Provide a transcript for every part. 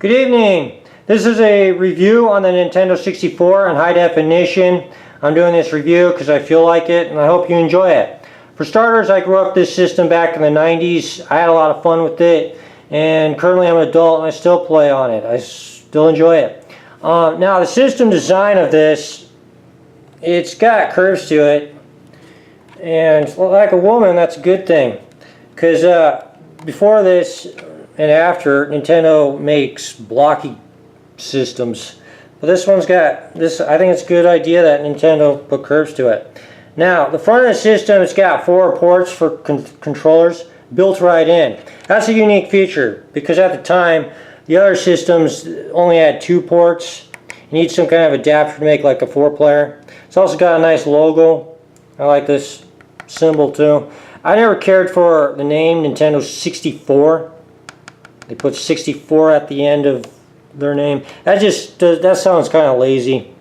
Good evening. This is a review on the Nintendo 64 in high definition. I'm doing this review because I feel like it and I hope you enjoy it. For starters, I grew up this system back in the 90s. I had a lot of fun with it, and currently I'm an adult and I still play on it. I still enjoy it. Now the system design of this, it's got curves to it, and like a woman, that's a good thing, because before this and after, Nintendo makes blocky systems. But this one's got this. I think it's a good idea that Nintendo put curves to it. Now, the front of the system, it's got 4 ports for controllers built right in. That's a unique feature because at the time, the other systems only had 2 ports. You need some kind of adapter to make like a 4-player. It's also got a nice logo. I like this symbol too. I never cared for the name Nintendo 64. They put 64 at the end of their name. That sounds kind of lazy.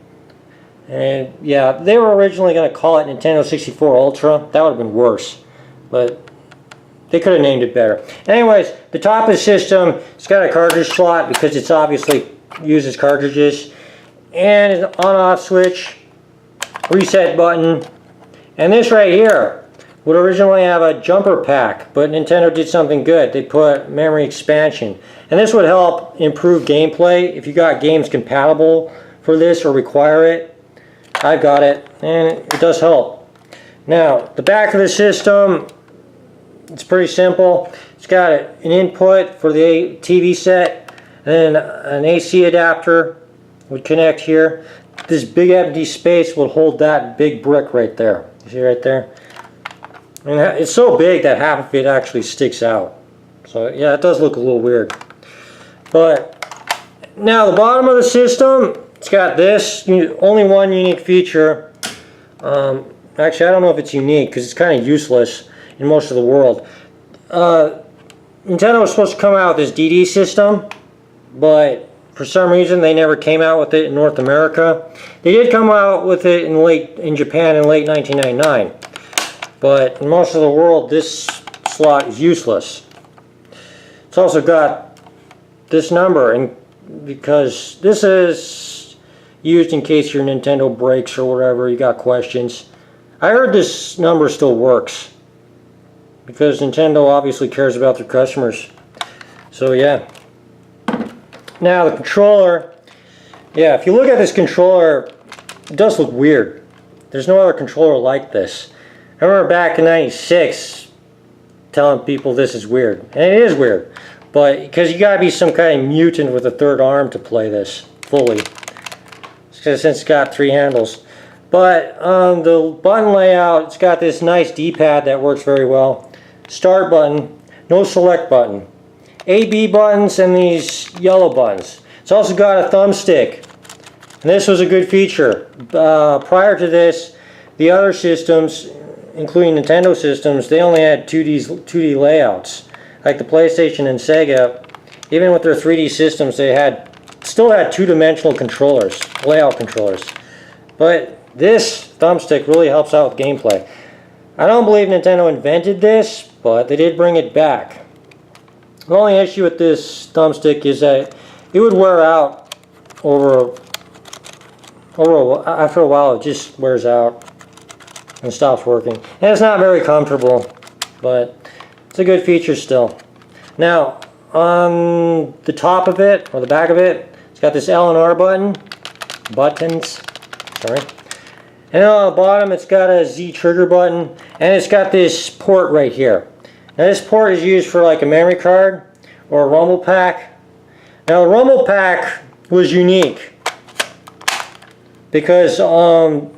And yeah, they were originally going to call it Nintendo 64 Ultra. That would have been worse, but they could have named it better. Anyways, the top of the system, it's got a cartridge slot because it's obviously uses cartridges, and an on-off switch, reset button, and this right here would originally have a jumper pack, but Nintendo did something good. They put memory expansion, and this would help improve gameplay if you got games compatible for this or require it. I've got it, and it does help. Now, the back of the system, it's pretty simple. It's got an input for the TV set, and then an AC adapter would connect here. This big empty space will hold that big brick right there. You see right there? And it's so big that half of it actually sticks out. So yeah, it does look a little weird. But now the bottom of the system, it's got this, only one unique feature. Actually, I don't know if it's unique because it's kind of useless in most of the world. Nintendo was supposed to come out with this DD system, but for some reason they never came out with it in North America. They did come out with it in Japan in late 1999. But in most of the world, this slot is useless. It's also got this number, and because this is used in case your Nintendo breaks or whatever, you got questions. I heard this number still works because Nintendo obviously cares about their customers. So yeah. Now the controller, yeah, if you look at this controller, it does look weird. There's no other controller like this. I remember back in '96 telling people this is weird, and it is weird, but because you gotta be some kind of mutant with a third arm to play this fully, since it's got 3 handles. But on the button layout, it's got this nice D-pad that works very well. Start button, no select button, A/B buttons, and these yellow buttons. It's also got a thumbstick, and this was a good feature. Prior to this, the other systems, including Nintendo systems, they only had 2D layouts. Like the PlayStation and Sega, even with their 3D systems, they still had 2-dimensional controllers, layout controllers. But this thumbstick really helps out with gameplay. I don't believe Nintendo invented this, but they did bring it back. The only issue with this thumbstick is that it would wear out after a while. It just wears out and stops working. And it's not very comfortable, but it's a good feature still. Now, on the top of it, or the back of it, it's got this L and R buttons, sorry. And on the bottom, it's got a Z trigger button, and it's got this port right here. Now this port is used for like a memory card or a rumble pack. Now the rumble pack was unique because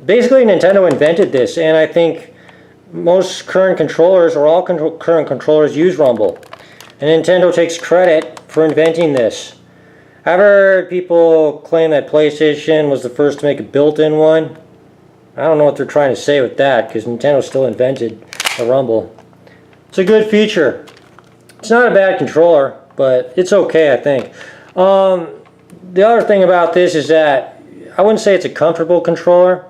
basically Nintendo invented this, and I think most current controllers, or all current controllers, use rumble. And Nintendo takes credit for inventing this. I've heard people claim that PlayStation was the first to make a built-in one. I don't know what they're trying to say with that, because Nintendo still invented the rumble. It's a good feature. It's not a bad controller, but it's okay, I think. The other thing about this is that I wouldn't say it's a comfortable controller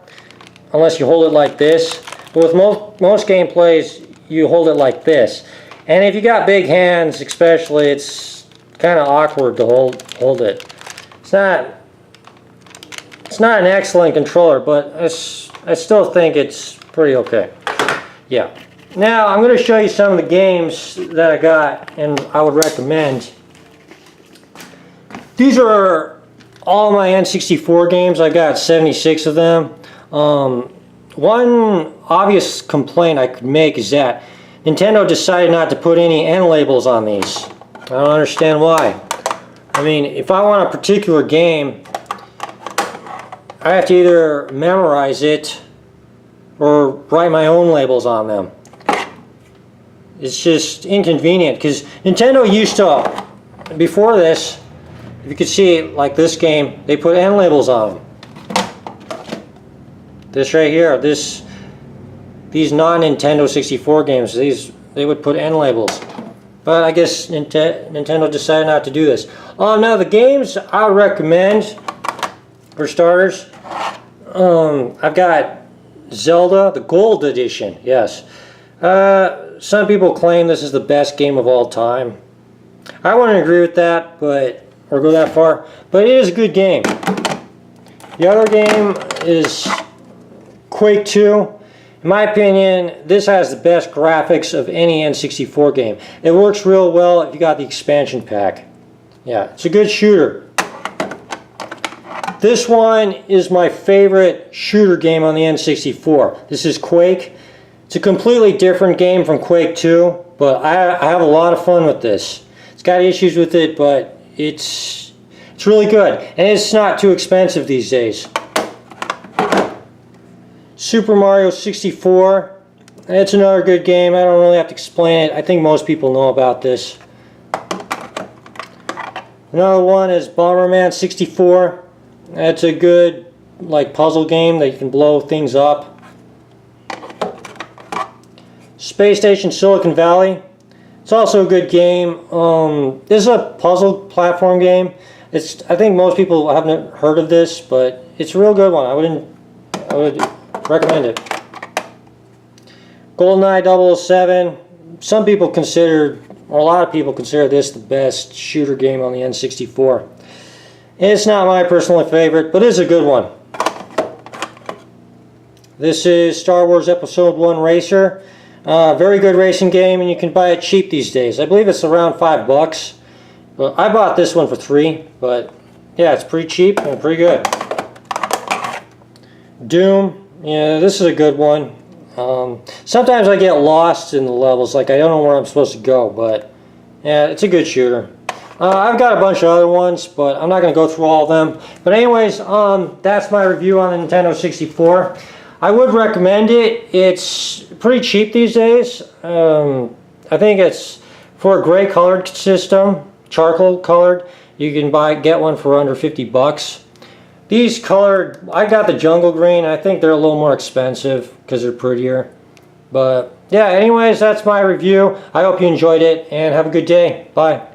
unless you hold it like this. But with most gameplays, you hold it like this. And if you got big hands especially, it's kind of awkward to hold it. It's not an excellent controller, but I still think it's pretty okay. Yeah. Now I'm going to show you some of the games that I got and I would recommend. These are all my N64 games. I got 76 of them. One obvious complaint I could make is that Nintendo decided not to put any end labels on these. I don't understand why. I mean, if I want a particular game, I have to either memorize it or write my own labels on them. It's just inconvenient because Nintendo used to, before this, if you could see like this game, they put end labels on them. This right here, these non-Nintendo 64 games, they would put end labels. But I guess Nintendo decided not to do this. Now the games I would recommend, for starters, I've got Zelda, the Gold Edition, yes. Some people claim this is the best game of all time. I wouldn't agree with that, or go that far, but it is a good game. The other game is Quake 2. In my opinion, this has the best graphics of any N64 game. It works real well if you got the expansion pack. Yeah, it's a good shooter. This one is my favorite shooter game on the N64. This is Quake. It's a completely different game from Quake 2, but I have a lot of fun with this. It's got issues with it, but it's really good. And it's not too expensive these days. Super Mario 64. It's another good game. I don't really have to explain it. I think most people know about this. Another one is Bomberman 64. That's a good puzzle game that you can blow things up. Space Station Silicon Valley. It's also a good game. This is a puzzle platform game. I think most people haven't heard of this, but it's a real good one. I would recommend it. GoldenEye 007. Some people consider, or a lot of people consider this the best shooter game on the N64. It's not my personal favorite, but it's a good one. This is Star Wars Episode 1 Racer. Very good racing game, and you can buy it cheap these days. I believe it's around $5. But I bought this one for $3, but yeah, it's pretty cheap and pretty good. Doom. Yeah, this is a good one. Sometimes I get lost in the levels, I don't know where I'm supposed to go, but yeah, it's a good shooter. I've got a bunch of other ones, but I'm not going to go through all of them. But anyways, that's my review on the Nintendo 64. I would recommend it. It's pretty cheap these days. I think it's for a gray colored system, charcoal colored. You can get one for under $50. These colored, I got the jungle green. I think they're a little more expensive because they're prettier. But yeah, anyways, that's my review. I hope you enjoyed it and have a good day. Bye.